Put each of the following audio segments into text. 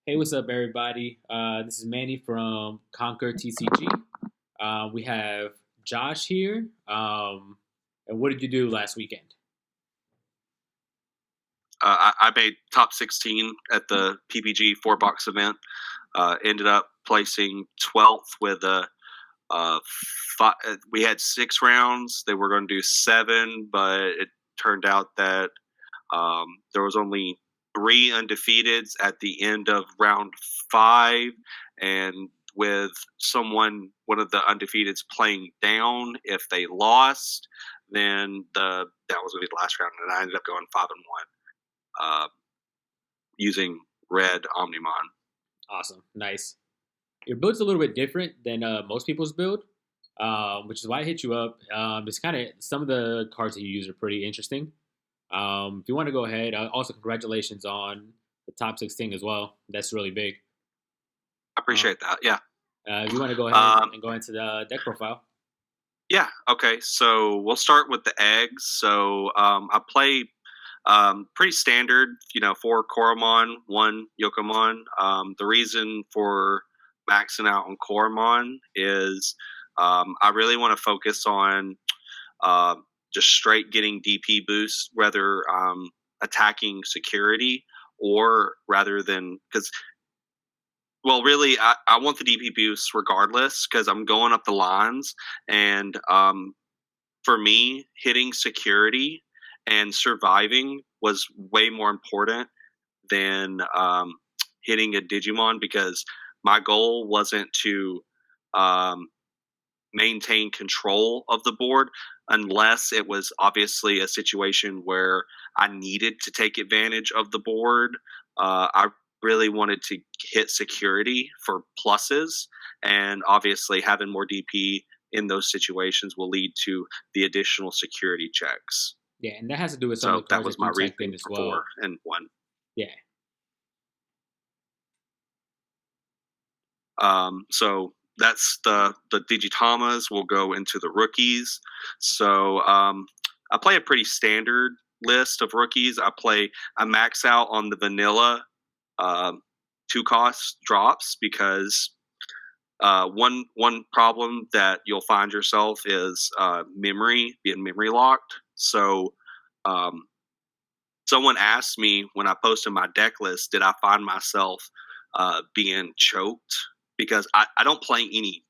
Hey, what's up, everybody? This is Manny from Conquer TCG. We have Josh here. And what did you do last weekend? I made top 16 at the PPG four box event. Ended up placing 12th with a five, we had 6 rounds. They were going to do 7, but it turned out that there was only 3 undefeateds at the end of round 5, and with one of the undefeateds playing down, if they lost, then that was going to be the last round, and I ended up going 5-1 uh, using red Omnimon. Awesome, nice. Your build's a little bit different than most people's build, which is why I hit you up. It's kind of some of the cards that you use are pretty interesting. If you want to go ahead, also congratulations on the top 16 as well. That's really big. I Um, appreciate that. Yeah. if you want to go ahead Um, and go into the deck profile. yeah. Okay. So we'll start with the eggs. So I play pretty standard, 4 Koromon, 1 Yokomon. The reason for maxing out on Koromon is I really want to focus on uh, just straight getting DP boost, whether attacking security or rather than because well, really, I want the DP boost regardless because I'm going up the lines, and for me, hitting security and surviving was way more important than hitting a Digimon because my goal wasn't to um, maintain control of the board unless it was obviously a situation where I needed to take advantage of the board. I really wanted to hit security for pluses, and obviously having more DP in those situations will lead to the additional security checks. Yeah, and that has to do with some of So the that cards was that my you checked in reasoning as for well. 4-1. Yeah. So that's the Digitamas will go into the rookies. So I play a pretty standard list of rookies. I max out on the vanilla uh, 2 cost drops because one problem that you'll find yourself is memory being memory locked. So um, someone asked me when I posted my deck list, did I find myself being choked? Because I don't play any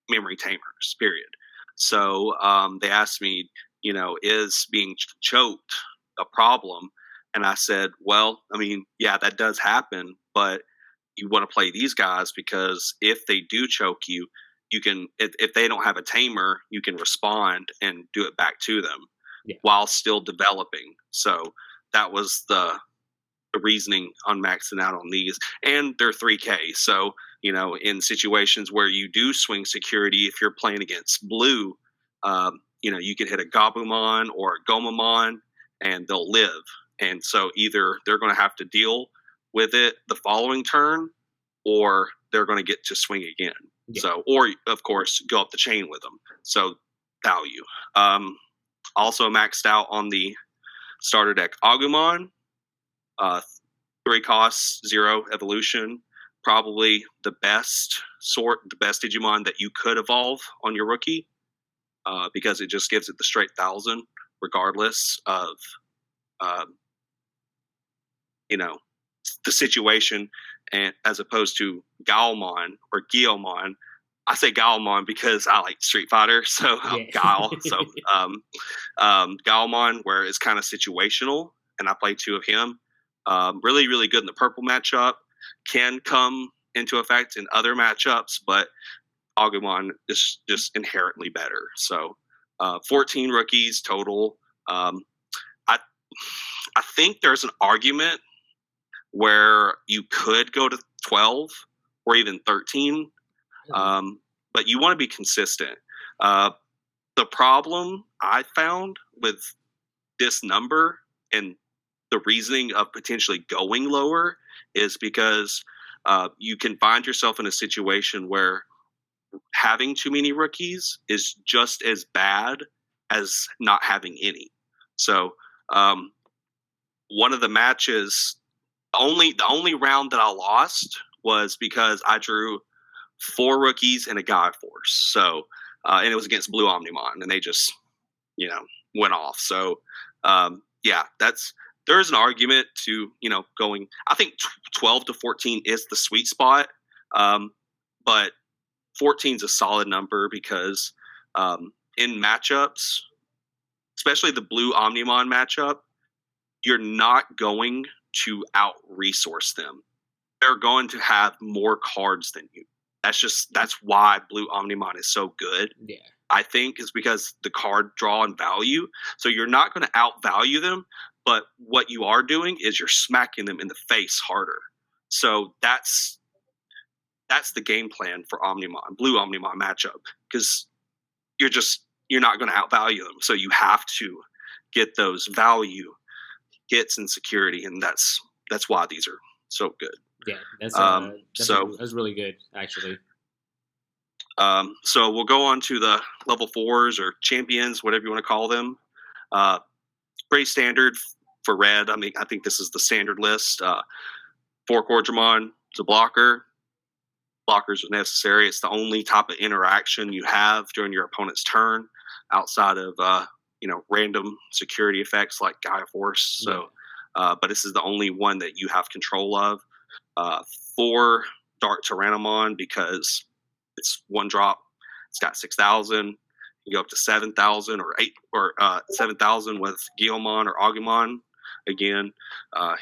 memory tamers, period. So they asked me, is being choked a problem? And I said, well, I mean, yeah, that does happen, but you want to play these guys because if they do choke you, you can, if they don't have a tamer, you can respond and do it back to them Yeah. while still developing. So that was the reasoning on maxing out on these, and they're 3K. So in situations where you do swing security, if you're playing against blue, you could hit a Gabumon or a Gomamon, and they'll live. And so either they're going to have to deal with it the following turn, or they're going to get to swing again. Yeah. So, or of course, go up the chain with them. So value. Also maxed out on the starter deck Agumon, uh, 3 costs, 0 evolution. Probably the best Digimon that you could evolve on your rookie, because it just gives it the straight 1,000, regardless of, uh, you know, the situation, and as opposed to Gaomon or Guillaumon. I say Gaomon because I like Street Fighter, so Yeah. Guile. So Gaomon, where it's kind of situational, and I play 2 of him. Really, really good in the purple matchup. Can come into effect in other matchups, but Agumon is just inherently better. So 14 rookies total. I I think there's an argument where you could go to 12 or even 13, but you want to be consistent. Uh, the problem I found with this number and the reasoning of potentially going lower is because you can find yourself in a situation where having too many rookies is just as bad as not having any. So, one of the matches The only round that I lost was because I drew 4 rookies and a Gaia Force. So and it was against Blue Omnimon, and they just went off. So yeah, there's an argument to going. I think 12 to 14 is the sweet spot, but 14 is a solid number because in matchups, especially the Blue Omnimon matchup, you're not going to out resource them. They're going to have more cards than you. That's why Blue Omnimon is so good. Yeah. I think is because the card draw and value. So you're not going to outvalue them, but what you are doing is you're smacking them in the face harder. So that's the game plan for Omnimon, Blue Omnimon matchup, because you're not going to outvalue them. So you have to get those value gets and security, and that's why these are so good. Yeah, that's really good, actually. So we'll go on to the level 4s or champions, whatever you want to call them. Pretty standard for red. I mean, I think this is the standard list. 4 Wargreymon is a blocker. Blockers are necessary. It's the only type of interaction you have during your opponent's turn outside of random security effects like Gaia Force. So, but this is the only one that you have control of. 4 Dark Tyrannomon because it's 1 drop. It's got 6,000. You go up to 7,000 or 7,000 with Guilmon or Agumon. Again,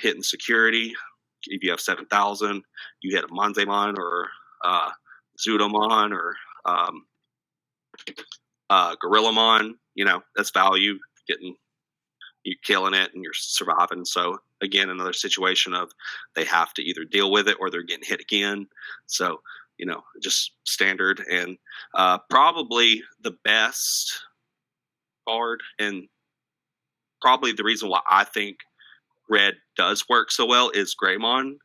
hitting security. If you have 7,000, you hit a Manzemon or Zudomon or Gorillamon. That's value. You're killing it and you're surviving. So again, another situation of they have to either deal with it or they're getting hit again. So just standard, and probably the best card, and probably the reason why I think red does work so well is Greymon.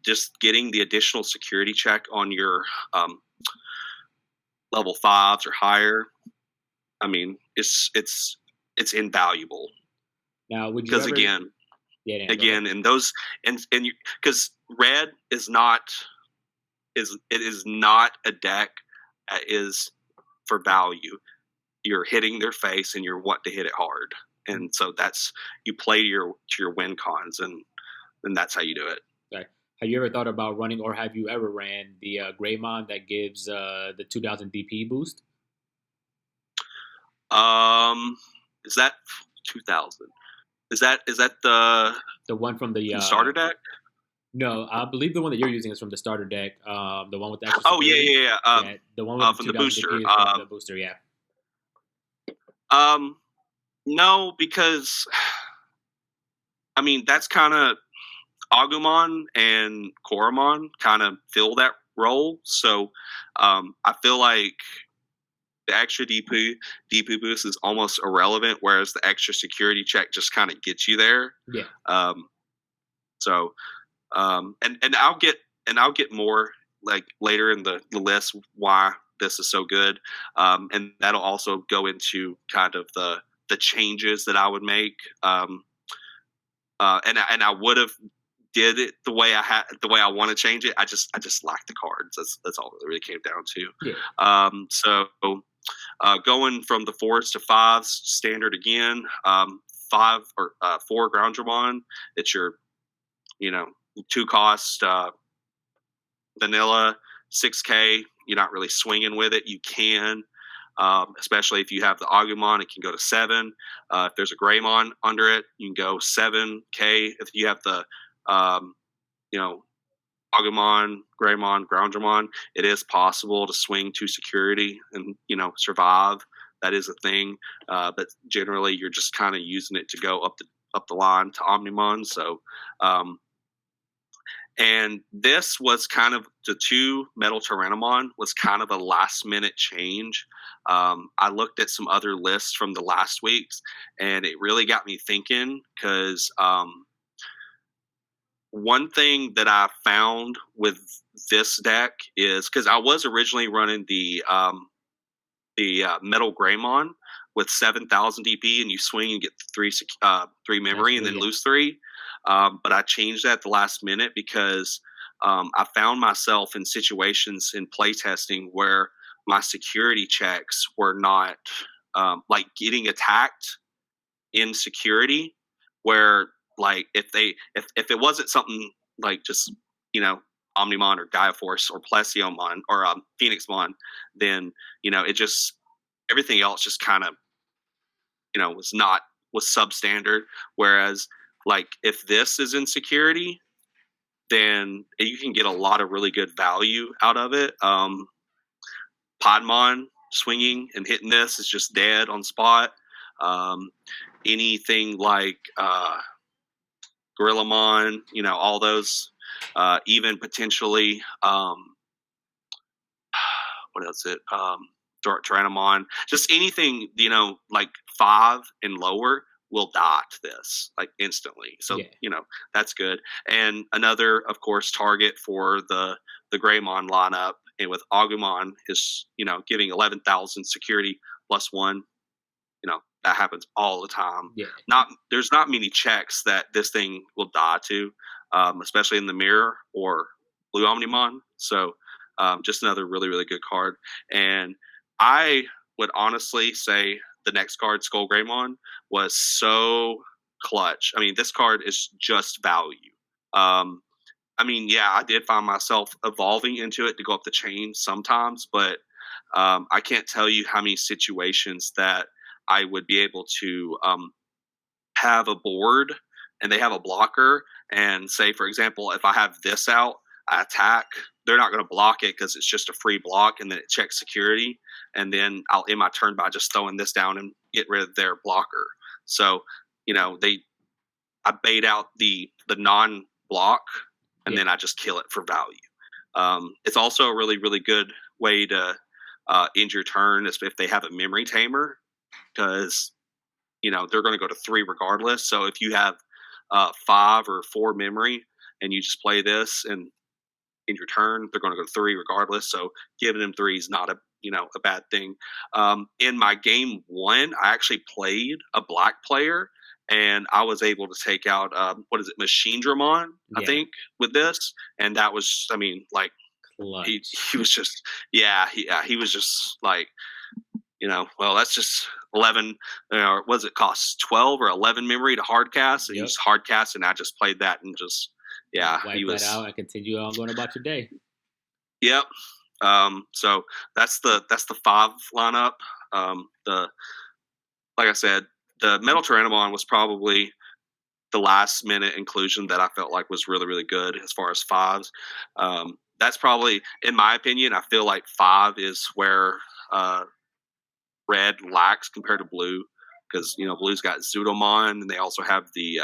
Just getting the additional security check on your level 5s or higher. I mean, it's invaluable. Now, would you because ever... again, and those and because red is not. It is not a deck that is for value. You're hitting their face and you're wanting to hit it hard, and so that's you play to your win cons, and that's how you do it. Okay. Have you ever thought about running, or have you ever ran the Greymon that gives the 2,000 DP boost? Is that 2,000? Is that the one from the starter deck? No, I believe the one that you're using is from the starter deck. The one with the extra security. Yeah. The one with from the booster. From the booster, yeah. No, because I mean that's kind of Agumon and Koromon kind of fill that role. So I feel like the extra DP boost is almost irrelevant, whereas the extra security check just kind of gets you there. Yeah. So. And I'll get more like later in the list why this is so good, and that'll also go into kind of the changes that I would make, and I would have did it the way I want to change it. I just like the cards. That's all it really came down to. Yeah. So going from the 4s to 5s, standard again. 5 or 4 Groundramon. It's your 2 cost vanilla 6K. You're not really swinging with it. You can, especially if you have the Agumon, it can go to 7. If there's a Greymon under it, you can go 7K. If you have the Agumon, Greymon, Groundramon, it is possible to swing to security and survive. That is a thing, but generally you're just kind of using it to go up the line to Omnimon. So. And this was kind of the 2 Metal Tyrannomon was kind of a last minute change. I looked at some other lists from the last weeks, and it really got me thinking because one thing that I found with this deck is because I was originally running the Metal Greymon with 7,000 DP, and you swing and get 3 memory and then lose 3. but I changed that at the last minute because I found myself in situations in playtesting where my security checks were not like getting attacked in security, where like if it wasn't something like just Omnimon or Gaia Force or Plesiomon or Phoenixmon, then it just everything else just kind of was substandard. Whereas like if this is in security, then you can get a lot of really good value out of it. Podmon swinging and hitting this is just dead on spot. Anything like Gorillamon, all those, even potentially, what else? Tyrannomon, just anything, like 5 and lower will die to this like instantly. So, that's good. And another, of course, target for the Greymon lineup, and with Agumon is, giving 11,000 security +1. That happens all the time. Yeah. There's not many checks that this thing will die to, especially in the mirror or Blue Omnimon. So just another really, really good card. And I would honestly say the next card, Skullgreymon, was so clutch. I mean, this card is just value. I did find myself evolving into it to go up the chain sometimes, but I can't tell you how many situations that I would be able to have a board and they have a blocker, and say, for example, if I have this out, I attack, they're not going to block it because it's just a free block, and then it checks security, and then I'll end my turn by just throwing this down and get rid of their blocker. So, I bait out the non-block, and then I just kill it for value. It's also a really, really good way to end your turn if they have a memory tamer, because they're going to go to 3 regardless. So if you have 5 or 4 memory and you just play this and in your turn, they're going to go to 3 regardless. So giving them 3 is not a bad thing. In my game 1, I actually played a black player, and I was able to take out Machine Dramon, I think, with this, and that was, he was just he was just like, well, that's just 11. Was it cost 12 or 11 memory to hardcast? And he just hardcast, and I just played that and just he was that out and continue on going about your day. Yep. So that's the 5 lineup. Like I said, the Metal Tyrannomon was probably the last minute inclusion that I felt like was really, really good as far as 5s. That's probably, in my opinion, I feel like 5 is where red lacks compared to blue, because blue's got Zudomon, and they also have the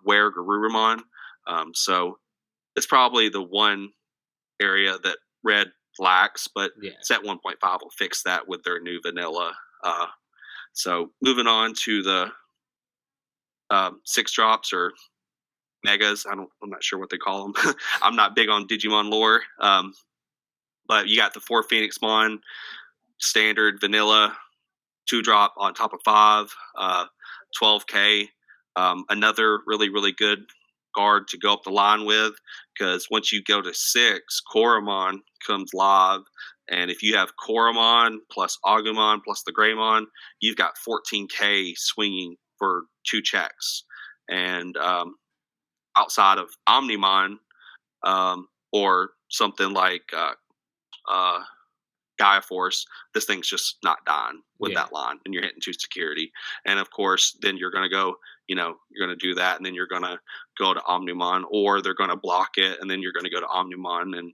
Wargreymon. So it's probably the one area that red lacks, but set 1.5 will fix that with their new vanilla. So moving on to the 6 drops or megas. I'm not sure what they call them. I'm not big on Digimon lore, but you got the 4 Phoenixmon, standard vanilla 2-drop on top of 5, 12K. Another really, really good guard to go up the line with, because once you go to 6, Koromon comes live, and if you have Koromon plus Agumon plus the Greymon, you've got 14K swinging for 2 checks. And outside of Omnimon, or something like Gaia Force, this thing's just not dying with that line, and you're hitting 2 security. And of course, then you're going to go, you're going to do that, and then you're going to go to Omnimon, or they're going to block it, and then you're going to go to Omnimon and,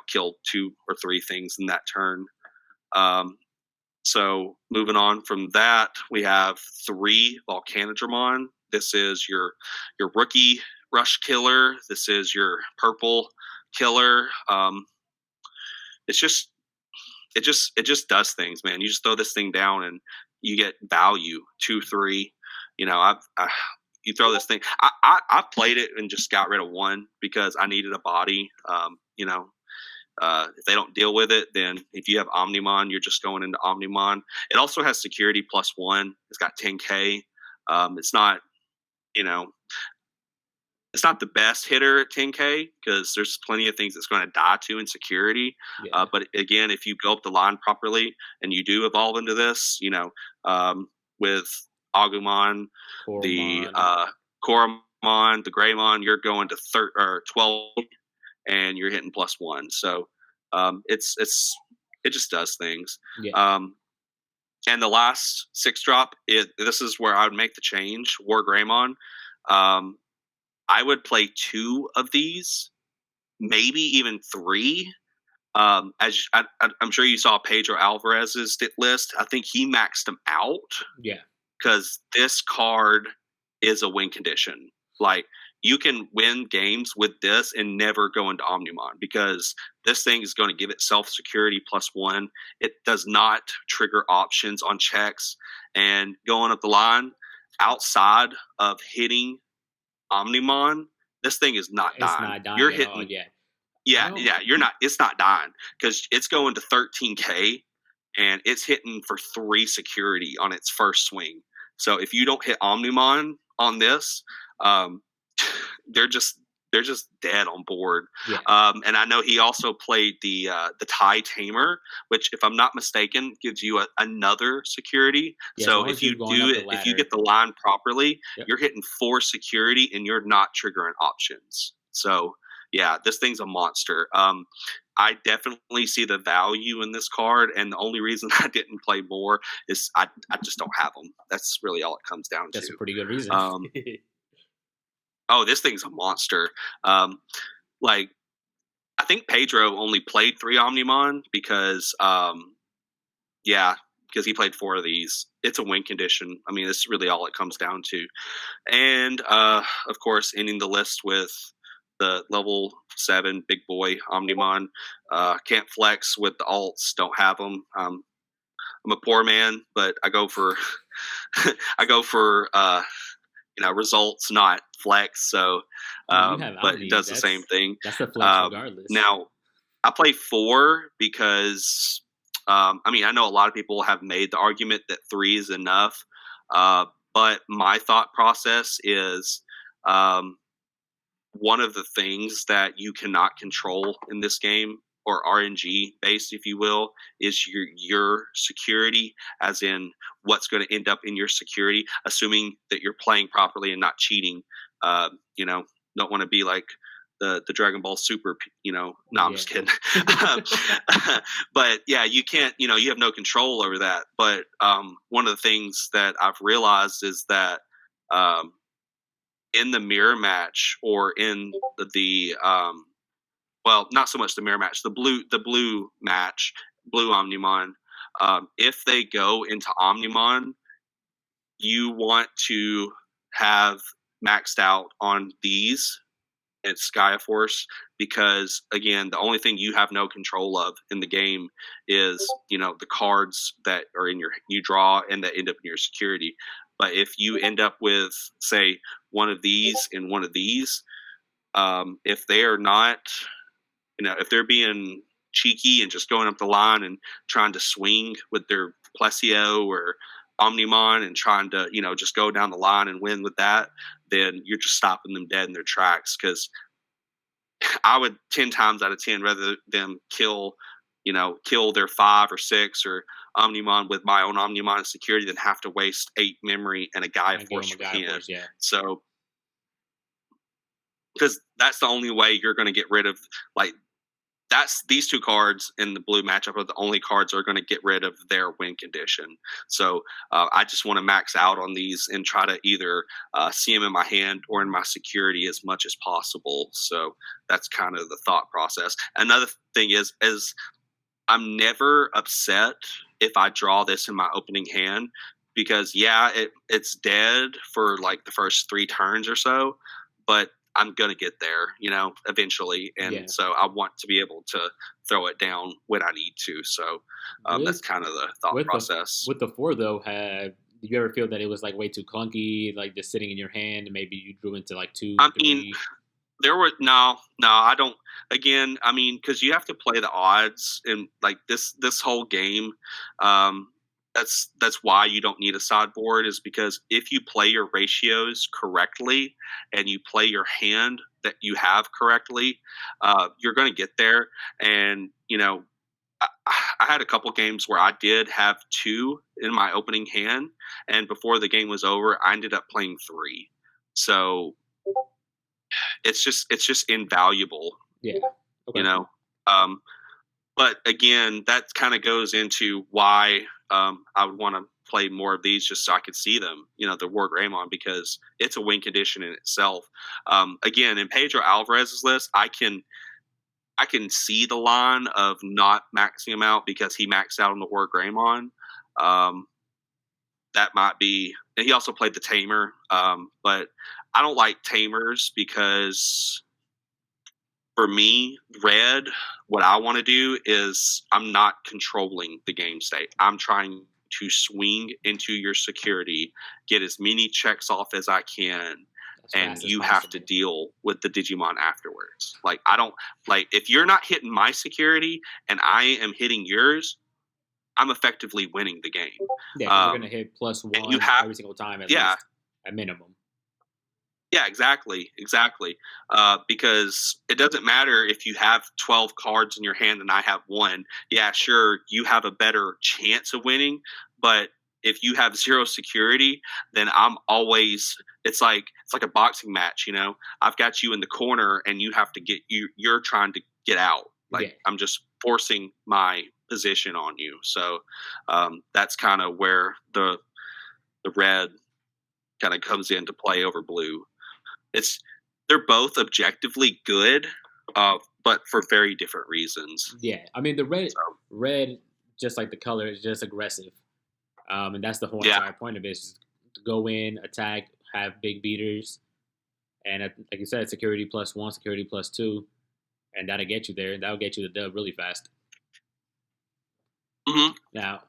kill 2 or 3 things in that turn. So moving on from that, we have 3 Volcanodramon. This is your rookie rush killer. This is your purple killer. It just does things, man. You just throw this thing down and you get value 2, 3. You throw this thing. I played it and just got rid of 1 because I needed a body. If they don't deal with it, then if you have Omnimon, you're just going into Omnimon. It also has security +1. It's got 10K. It's not, it's not the best hitter at 10K because there's plenty of things it's going to die to in security. Yeah. But again, if you go up the line properly and you do evolve into this, with Agumon, the Coromon. Koromon, the Greymon, you're going to 12 and you're hitting +1. So it just does things. Yeah. And the last 6-drop, this is where I would make the change. Wargreymon. I would play 2 of these, maybe even 3. I'm sure you saw Pedro Alvarez's list. I think he maxed them out. Yeah. Because this card is a win condition. Like, you can win games with this and never go into Omnimon because this thing is going to give itself security +1. It does not trigger options on checks. And going up the line, outside of hitting Omnimon, this thing is not dying. It's not dying You're at hitting, all, yeah. yeah, you're not. It's not dying because it's going to 13K and it's hitting for 3 security on its first swing. So if you don't hit Omnimon on this, they're just dead on board. Yeah. And I know he also played the Tie Tamer, which, if I'm not mistaken, gives you another security. Yeah, so if you if you get the line properly, yep, you're hitting 4 security and you're not triggering options. So yeah, this thing's a monster. I definitely see the value in this card, and the only reason I didn't play more is I just don't have them. That's really all it comes down That's to. a pretty good reason. Oh, this thing's a monster. Like, I think Pedro only played 3 Omnimon because, because he played 4 of these. It's a win condition. I mean, it's really all it comes down to. And, of course, ending the list with the level 7 big boy Omnimon. Can't flex with the alts. Don't have them. I'm a poor man, but I go for results, not flex. So, but it does the same thing. That's the flex regardless. Now, I play 4 because, I know a lot of people have made the argument that 3 is enough. But my thought process is, one of the things that you cannot control in this game, or RNG based, if you will, is your security, as in what's going to end up in your security, assuming that you're playing properly and not cheating. Don't want to be like the Dragon Ball Super, no, I'm just kidding. But yeah, you can't, you have no control over that. But one of the things that I've realized is that in the mirror match, or in the well, not so much the mirror match, the blue match, blue Omnimon, if they go into Omnimon, you want to have maxed out on these at Sky Force, because again, the only thing you have no control of in the game is, the cards that are in you draw and that end up in your security. But if you end up with, say, one of these and one of these, if they are not, if they're being cheeky and just going up the line and trying to swing with their Plesio or Omnimon and trying to, just go down the line and win with that, then you're just stopping them dead in their tracks. Because I would 10 times out of 10 rather them kill their 5 or 6 or Omnimon with my own Omnimon security than have to waste 8 memory and a Gaia Force for 10. Yeah. So, because that's the only way you're going to get rid of, these 2 cards in the blue matchup are the only cards that are going to get rid of their win condition. So I just want to max out on these and try to either see them in my hand or in my security as much as possible. So that's kind of the thought process. Another thing is I'm never upset if I draw this in my opening hand, because it's dead for the first 3 turns or so, but I'm going to get there, eventually. And so I want to be able to throw it down when I need to. So that's kind of the thought process. With the 4, though, did you ever feel that it was way too clunky, just sitting in your hand, and maybe you drew into 2, 3? There were no, I don't. Again, because you have to play the odds, and this whole game, that's why you don't need a sideboard, is because if you play your ratios correctly and you play your hand that you have correctly, you're going to get there. And I had a couple games where I did have 2 in my opening hand, and before the game was over, I ended up playing 3. So it's just invaluable, Yeah. Okay. you know. Um, but again, that kind of goes into why I would want to play more of these, just so I could see them, the Wargreymon, because it's a win condition in itself. Again, in Pedro Alvarez's list, I can see the line of not maxing him out because he maxed out on the Wargreymon. That might be, and he also played the Tamer, but I don't like Tamers because, for me, red, what I want to do is I'm not controlling the game state. I'm trying to swing into your security, get as many checks off as I can, and you have to deal with the Digimon afterwards. Like, I don't, like, if you're not hitting my security and I am hitting yours, I'm effectively winning the game. Yeah, you're going to hit +1 every single time at least, at minimum. Yeah, exactly. Because it doesn't matter if you have 12 cards in your hand and I have 1. Yeah, sure, you have a better chance of winning, but if you have 0 security, then I'm always. It's like a boxing match, I've got you in the corner and you have to get you're trying to get out. Like, I'm just forcing my position on you. So that's kind of where the red kind of comes into play over blue. They're both objectively good, but for very different reasons. Yeah, I mean, the red, just like the color, is just aggressive, and that's the whole entire point of it, is to go in, attack, have big beaters, and like you said, security +1, security +2, and that'll get you there. That'll get you the dub really fast. Mm-hmm. Now,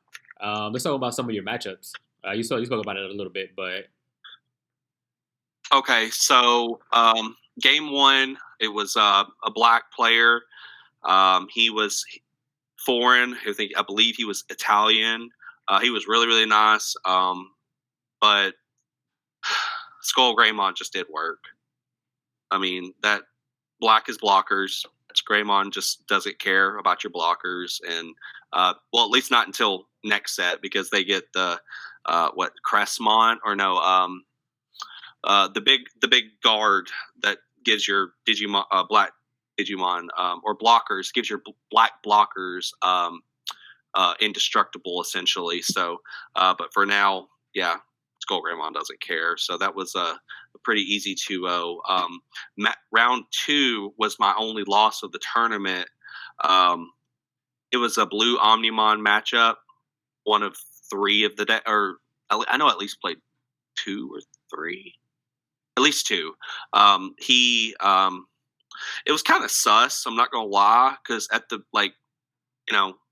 let's talk about some of your matchups. You spoke about it a little bit, but okay. So game 1, it was a black player. He was foreign. I believe he was Italian. He was really, really nice. But Skullgreymon just did work. I mean, that black is blockers. Greymon just doesn't care about your blockers, and well, at least not until next set, because they get the Crestmon, or no, the big guard that gives your Digimon black Digimon or blockers, gives your black blockers indestructible, essentially. So, but for now, yeah, Skullgreymon doesn't care. So that was a pretty easy 2-0. Round 2 was my only loss of the tournament. It was a blue Omnimon matchup, one of 3 of the day, or I know I at least played 2 or 3, at least 2. It was kind of sus, I'm not gonna lie, because at the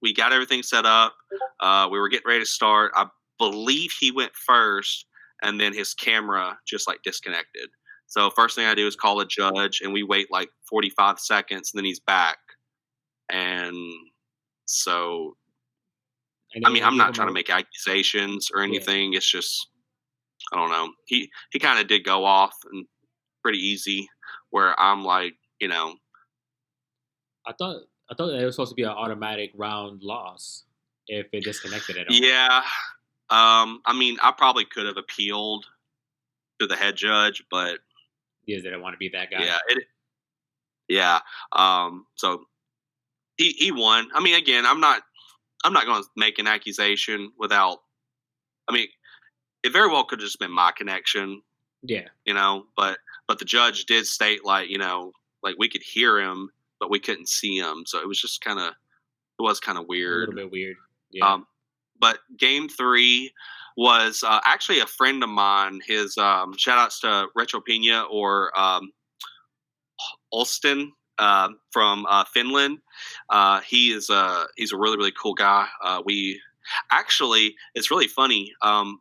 we got everything set up. We were getting ready to start. I believe he went first, and then his camera just disconnected. So first thing I do is call a judge, and we wait 45 seconds, and then he's back. And so, I mean, I'm not trying to make accusations or anything. Yeah. It's just, I don't know. He kind of did go off, and pretty easy, where I'm like, I thought it was supposed to be an automatic round loss if it disconnected at all. Yeah. I mean, I probably could have appealed to the head judge, but they didn't want to be that guy. Yeah. So he won. I mean, again, I'm not going to make an accusation without. I mean, it very well could have just been my connection. Yeah. But the judge did state we could hear him, but we couldn't see him. So it was just kind of weird. A little bit weird. Yeah. But game 3 was actually a friend of mine. His shout outs to Retro Pina, or Olsten from Finland. He's a really, really cool guy. We actually, it's really funny.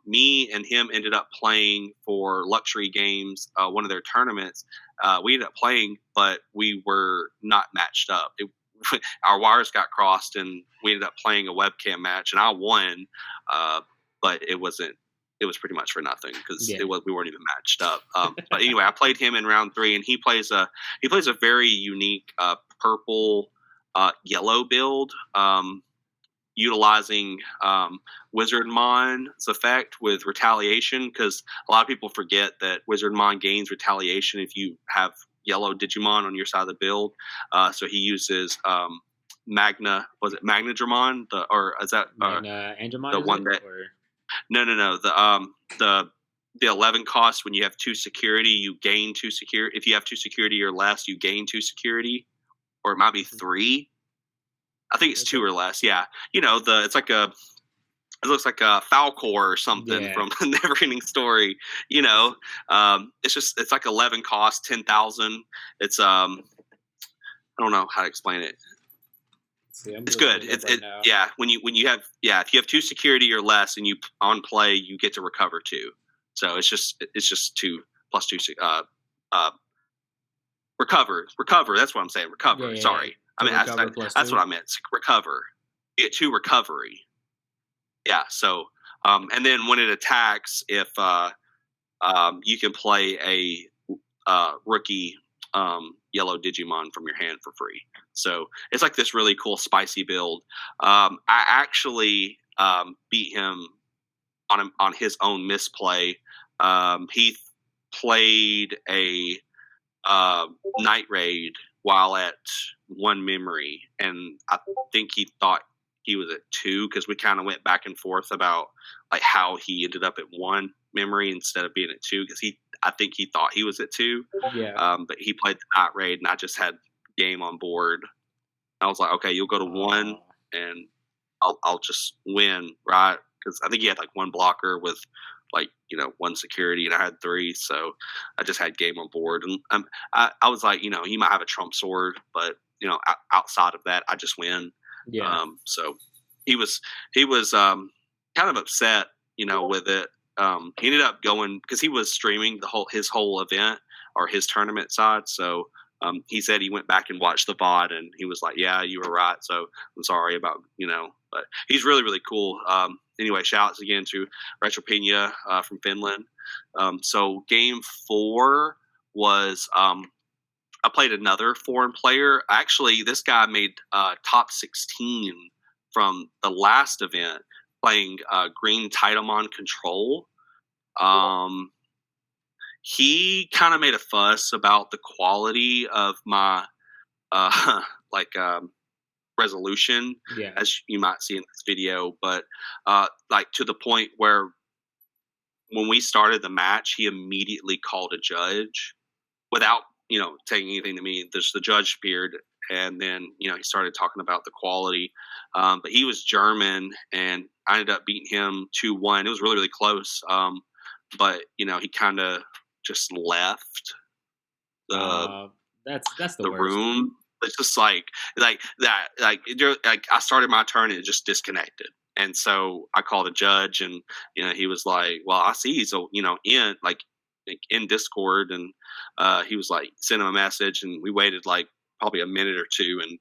Me and him ended up playing for Luxury Games, one of their tournaments. We ended up playing, but we were not matched up. our wires got crossed, and we ended up playing a webcam match, and I won, but it wasn't. It was pretty much for nothing because Yeah. we weren't even matched up. But anyway, I played him in round 3, and he plays a very unique purple yellow build. Utilizing Wizardmon's effect with retaliation, because a lot of people forget that Wizardmon gains retaliation if you have yellow Digimon on your side of the build. So he uses Magna. Was it Magnadramon? Or is that Magna Andromon, the one that? Or? No. The 11 cost, when you have 2 security, you gain 2 security. If you have 2 security or less, you gain 2 security, or it might be 3. I think it's 2 or less. Yeah, it looks like a Falcor or something from Neverending Story. It's like 11 cost, 10,000. It's I don't know how to explain it. It's good. Yeah. When you have if you have 2 security or less and you on play, you get to recover 2. So it's just 2 plus 2. Recover. That's what I'm saying. Recover. Yeah, Sorry. I mean, that's what I meant. It's recover. You get 2 recovery. Yeah. So, and then when it attacks, if you can play a rookie yellow Digimon from your hand for free. So it's like this really cool spicy build. I actually beat him on his own misplay. He played a Night Raid while at 1 memory, and I think he thought he was at 2, because we kind of went back and forth about like how he ended up at 1 memory instead of being at 2, because I think he thought he was at 2. Yeah. But he played the Night Raid, and I just had game on board. I was like, okay, you'll go to 1, and I'll just win, right? Because I think he had like 1 blocker with 1 security, and I had 3, so I just had game on board. And I was like, he might have a trump sword, but outside of that, I just win. Yeah. So he was kind of upset, with it. He ended up going, because he was streaming his whole event or his tournament side. So he said he went back and watched the VOD, and he was like, "Yeah, you were right. So I'm sorry about but he's really, really cool." Anyway, shouts again to Retropenia from Finland. So game 4 was I played another foreign player. Actually, this guy made top 16 from the last event, playing Green Titamon Control. He kind of made a fuss about the quality of my resolution, as you might see in this video, but to the point where when we started the match, he immediately called a judge without taking anything to me. The judge appeared, and then he started talking about the quality, but he was German, and I ended up beating him 2-1. It was really, really close, but he kind of just left that's the worst. room. It's just like that. I started my turn and it just disconnected, and so I called the judge, and he was like, "Well, I see he's in Discord," and he was like, sent him a message, and we waited probably a minute or 2, and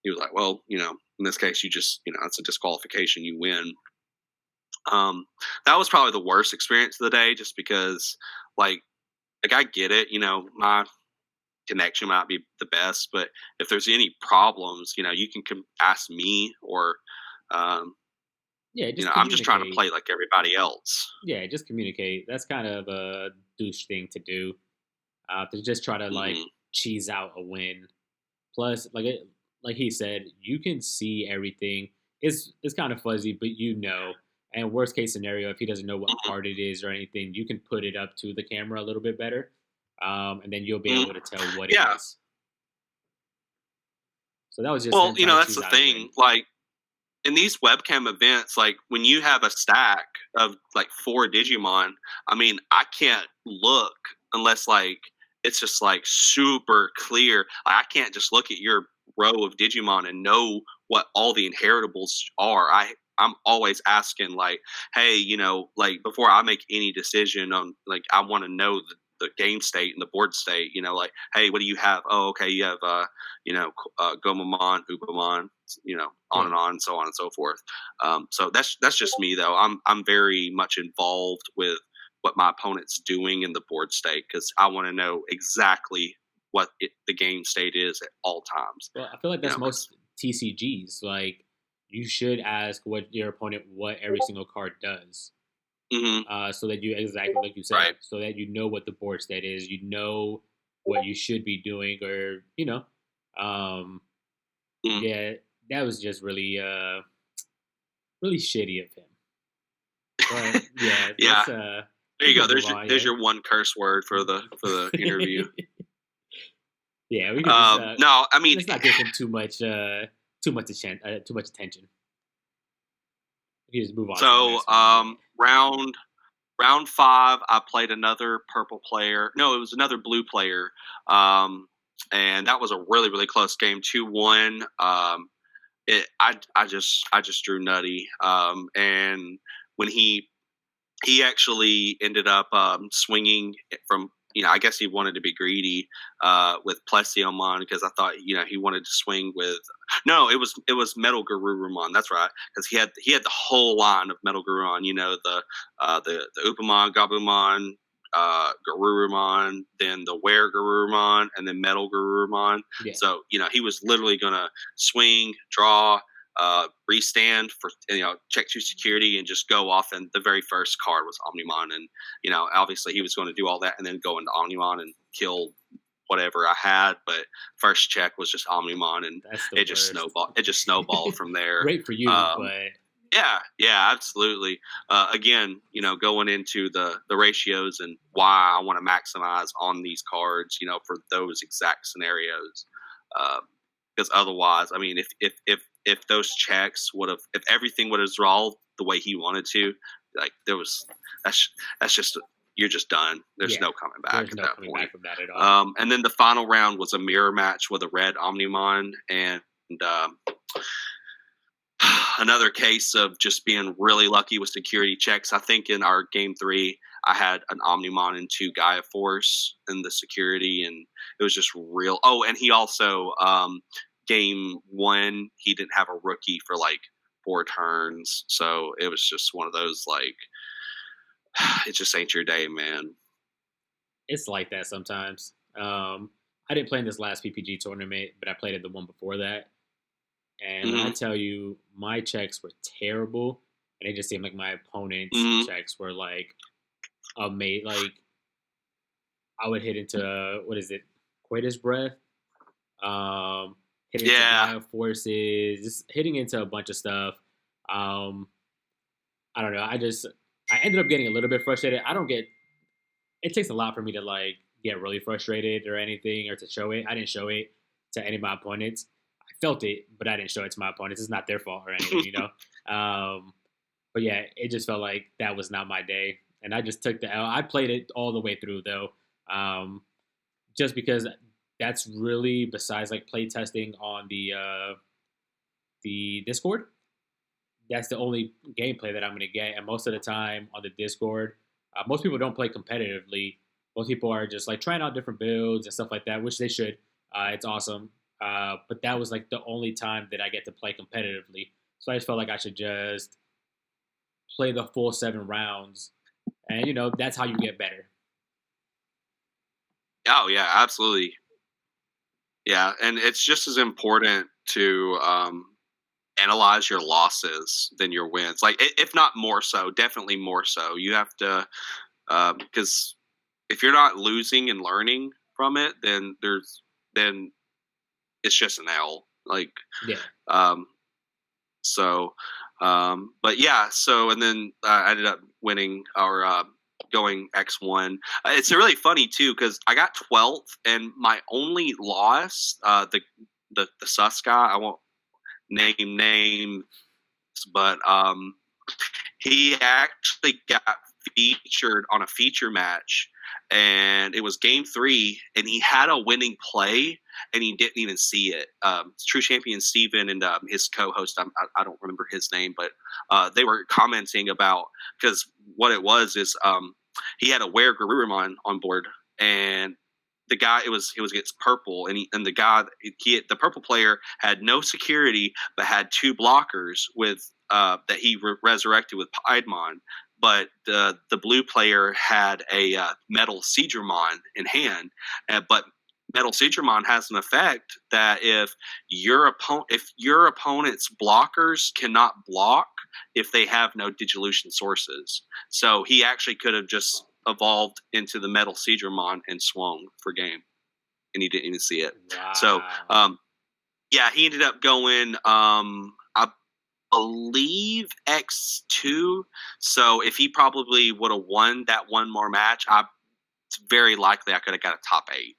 he was like, "Well, in this case, you just it's a disqualification. You win." That was probably the worst experience of the day, just because I get it, my connection might be the best, but if there's any problems, you can ask me, or I'm just trying to play like everybody else. Yeah, just communicate. That's kind of a douche thing to do, to just try to cheese out a win. Plus, like he said, you can see everything. It's kind of fuzzy, but and worst case scenario, if he doesn't know what card it is or anything, you can put it up to the camera a little bit better, and then you'll be able to tell what it is. So that was just that's the thing. In these webcam events, when you have a stack of 4 Digimon, I mean, I can't look unless it's just super clear. I can't just look at your row of Digimon and know what all the inheritables are. I'm always asking hey, before I make any decision on I want to know the game state and the board state. Like, hey, what do you have? Oh, okay, you have Gomamon, Upamon, on and on, so on and so forth. So that's just me though. I'm very much involved with what my opponent's doing in the board state because I want to know exactly what the game state is at all times. Well, I feel like that's most TCGs. Like, you should ask what your opponent, what every single card does. Mm-hmm. So that you, exactly like you said, right. So that you know what the board state is, you know what you should be doing, or yeah, that was just really really shitty of him. But yeah, yeah. There you go. There's your one curse word for the interview. Yeah, we can just, no, I mean, let's not give him too much attention. We just move on. So, round 5, I played another purple player. No, it was another blue player, and that was a really, really close game, 2-1. I just drew nutty, and when he actually ended up swinging from, I guess he wanted to be greedy with Plesiomon because I thought, he wanted to swing with. No, it was Metal Garurumon. That's right, because he had the whole line of Metal Garurumon. The Upamon, Gabumon, Garurumon, then the Wargreymon, and then Metal Garurumon. Yeah. So he was literally gonna swing, draw, restand for check 2 security and just go off, and the very first card was Omnimon, and obviously he was going to do all that and then go into Omnimon and kill whatever I had, but first check was just Omnimon, and it just snowballed from there. Great for you, but yeah, absolutely. Again, going into the ratios and why I want to maximize on these cards, for those exact scenarios, because otherwise, I mean, if those checks if everything would have resolved the way he wanted to, like that's just, you're just done. There's no coming back at that point. Back from that at all. And then the final round was a mirror match with a red Omnimon, and another case of just being really lucky with security checks. I think in our game 3, I had an Omnimon and 2 Gaia Force in the security, and it was just real. Oh, and he also game 1, he didn't have a rookie for like 4 turns, so it was just one of those, like, it just ain't your day, man. It's like that sometimes. I didn't play in this last PPG tournament, but I played in the one before that. And when I tell you, my checks were terrible, and it just seemed like my opponent's checks were like amazing. Like, I would hit into Quater's Breath, hitting into Gaia Forces, just hitting into a bunch of stuff. I don't know. I ended up getting a little bit frustrated. It takes a lot for me to like get really frustrated or anything, or to show it. I didn't show it to any of my opponents. I felt it, but I didn't show it to my opponents. It's not their fault or anything, But yeah, it just felt like that was not my day, and I just took the L. I played it all the way through though, just because that's really, besides like play testing on the Discord, that's the only gameplay that I'm going to get. And most of the time on the Discord, most people don't play competitively. Most people are just like trying out different builds and stuff like that, which they should. It's awesome. But that was like the only time that I get to play competitively. So I just felt like I should just play the full 7 rounds. And, that's how you get better. Oh, yeah, absolutely. Yeah, and it's just as important to analyze your losses than your wins. Like, if not more so, definitely more so. You have to, because if you're not losing and learning from it, then it's just an L. Like, yeah. But yeah. So, and then I ended up winning our going X1. It's really funny too because I got 12th, and my only loss, the sus guy, I won't name names, but he actually got featured on a feature match, and it was game 3, and he had a winning play, and he didn't even see it. True Champion Steven and his co-host, I don't remember his name, but they were commenting about, because what it was is he had a Wargreymon on board, and the guy it was against purple, and the purple player had no security but had 2 blockers with that he resurrected with Piedmon. But the blue player had a metal Seedramon in hand, but metal Seedramon has an effect that if your opponent's blockers cannot block if they have no Digilution sources. So he actually could have just evolved into the metal Seedramon and swung for game, and he didn't even see it. Wow. So yeah, he ended up going I believe X2. So if he probably would have won that one more match, it's very likely I could have got a top 8.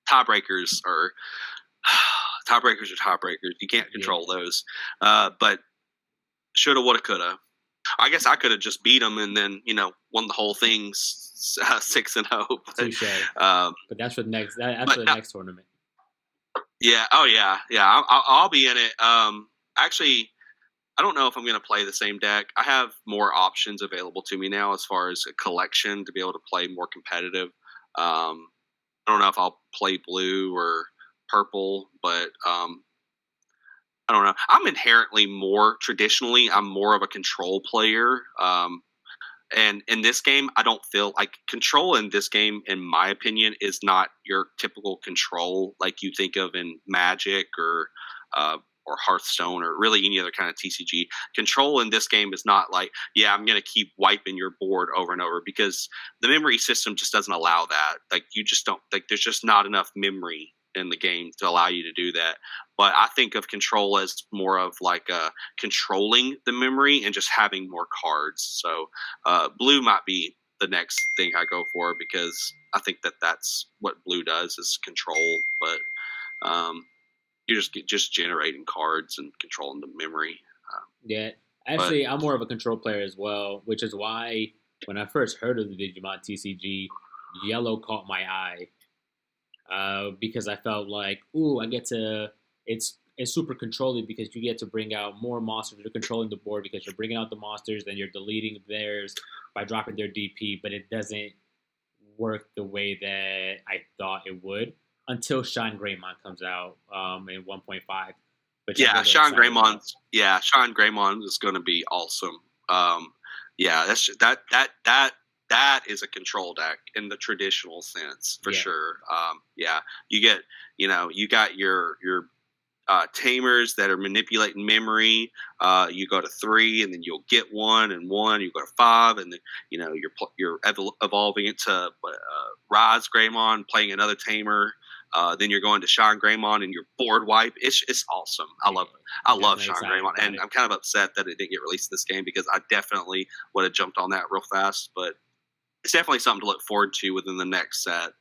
Tiebreakers are tiebreakers. You can't control those. But shoulda, woulda, coulda. I guess I could have just beat him and then won the whole thing 6-0. Touche. But that's for the next. That's for the next tournament. Yeah. Oh yeah. Yeah. I'll be in it. Actually, I don't know if I'm going to play the same deck. I have more options available to me now as far as a collection to be able to play more competitive. I don't know if I'll play blue or purple, but I don't know. I'm inherently I'm more of a control player. And in this game, I don't feel like control in this game, in my opinion, is not your typical control like you think of in Magic or Hearthstone or really any other kind of TCG. Control in this game is not like, yeah, I'm going to keep wiping your board over and over, because the memory system just doesn't allow that. Like, you just don't, like, there's just not enough memory in the game to allow you to do that. But I think of control as more of like controlling the memory and just having more cards. So blue might be the next thing I go for, because I think that's what blue does, is control. But you're just generating cards and controlling the memory. Yeah, actually, I'm more of a control player as well, which is why when I first heard of the Digimon TCG, yellow caught my eye, because I felt like, ooh, I get to. It's super controlling because you get to bring out more monsters. You're controlling the board because you're bringing out the monsters, then you're deleting theirs by dropping their DP, but it doesn't work the way that I thought it would until Skullgreymon comes out in 1.5. But yeah, Skullgreymon is going to be awesome. Yeah, that is a control deck in the traditional sense for sure. Yeah, you got your tamers that are manipulating memory. You go to 3, and then you'll get 1 and 1. You go to 5, and then you're evolving it to Wargreymon, playing another tamer. Then you're going to Skullgreymon and your board wipe. It's awesome. I love Skullgreymon, and I'm kind of upset that it didn't get released in this game, because I definitely would have jumped on that real fast. But it's definitely something to look forward to within the next set.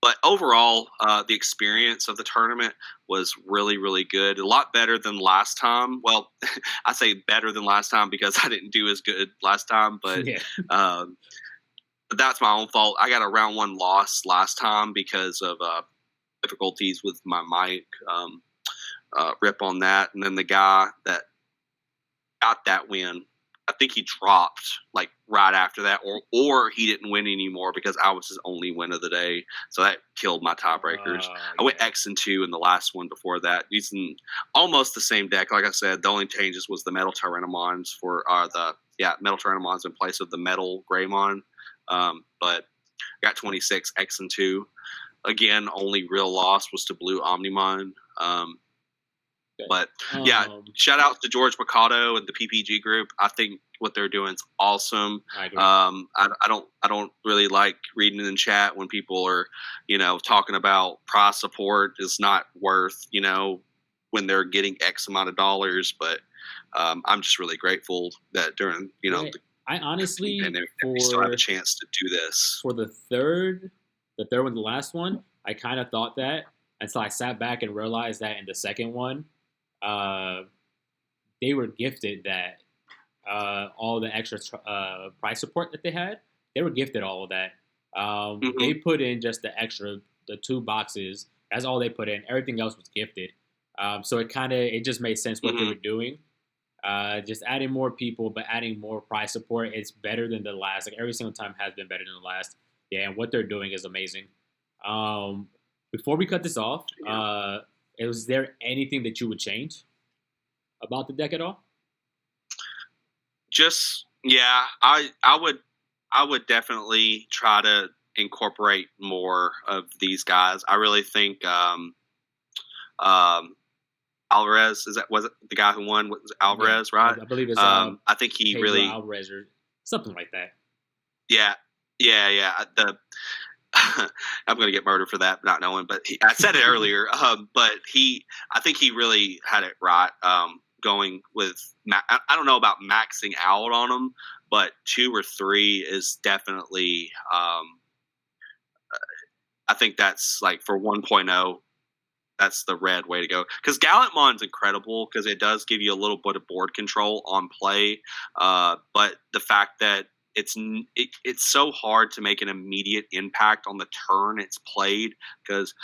But overall, the experience of the tournament was really, really good. A lot better than last time. Well, I say better than last time because I didn't do as good last time, but that's my own fault. I got a round 1 loss last time because of difficulties with my mic. Rip on that. And then the guy that got that win, I think he dropped like right after that, or he didn't win anymore because I was his only win of the day. So that killed my tiebreakers. I went X2 in the last one before that, using almost the same deck. Like I said, the only changes was the metal Tyrannomons metal Tyrannomons in place of the metal Greymon. But I got 26 X and 2. Again, only real loss was to blue Omnimon. But yeah, shout out to George Mercado and the PPG group. I think what they're doing is awesome. I agree. I don't really like reading in chat when people are, talking about prize support is not worth, when they're getting X amount of dollars. But I'm just really grateful that during, I honestly, we still have a chance to do this. For the third one, the last one, I kind of thought that until I sat back and realized that in the second one, they were gifted that all the extra price support that they had. They were gifted all of that. They put in just the 2 boxes. That's all they put in. Everything else was gifted. So it just made sense what they were doing. Just adding more people, but adding more price support. It's better than the last. Like, every single time has been better than the last. Yeah, and what they're doing is amazing. Um, Before we cut this off, Yeah. is there anything that you would change about the deck at all? Just yeah, I would definitely try to incorporate more of these guys. I really think um, Alvarez was it the guy who won? Was Yeah, Alvarez, right? I believe it's I think he Pedro really, Alvarez or something like that. yeah, yeah. The I'm going to get murdered for that, not knowing, but I said it earlier. But I think he really had it right. Going with, I don't know about maxing out on him, but 2 or 3 is definitely. I think that's like for 1.0. That's the red way to go. Because Gallantmon's incredible because it does give you a little bit of board control on play. But the fact that it's so hard to make an immediate impact on the turn it's played because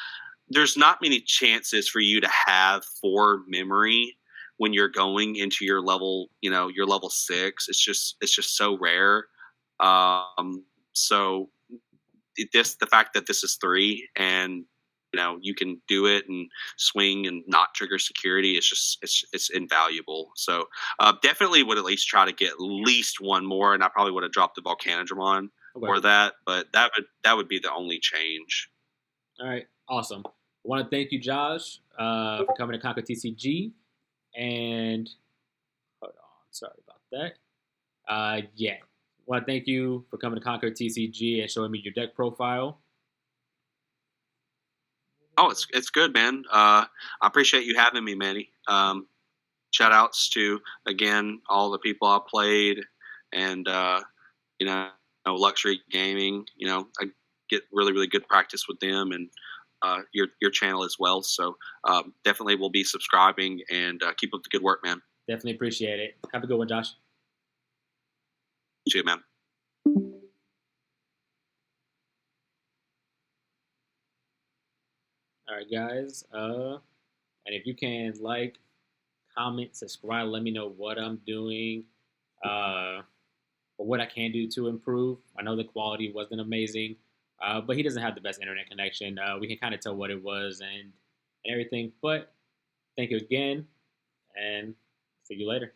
there's not many chances for you to have 4 memory when you're going into your level, your level 6. It's just so rare. So the fact that this is 3 and you can do it and swing and not trigger security, it's invaluable. So definitely would at least try to get at least one more, and I probably would have dropped the Volcanodramon Okay. or that, but that would be the only change. All right, awesome. I want to thank you, Josh, for coming to Conquer TCG. And hold on, sorry about that. Yeah, I want to thank you for coming to Conquer TCG and showing me your deck profile. Oh, it's good, man. I appreciate you having me, Manny. Shout outs to again all the people I played, and you know Luxury Gaming. I get really really good practice with them, and your channel as well. So definitely will be subscribing, and keep up the good work, man. Definitely appreciate it. Have a good one, Josh. You too, man. All right, guys. And if you can like, comment, subscribe, let me know what I'm doing, or what I can do to improve. I know the quality wasn't amazing, but he doesn't have the best internet connection. We can kind of tell what it was and everything. But thank you again, and see you later.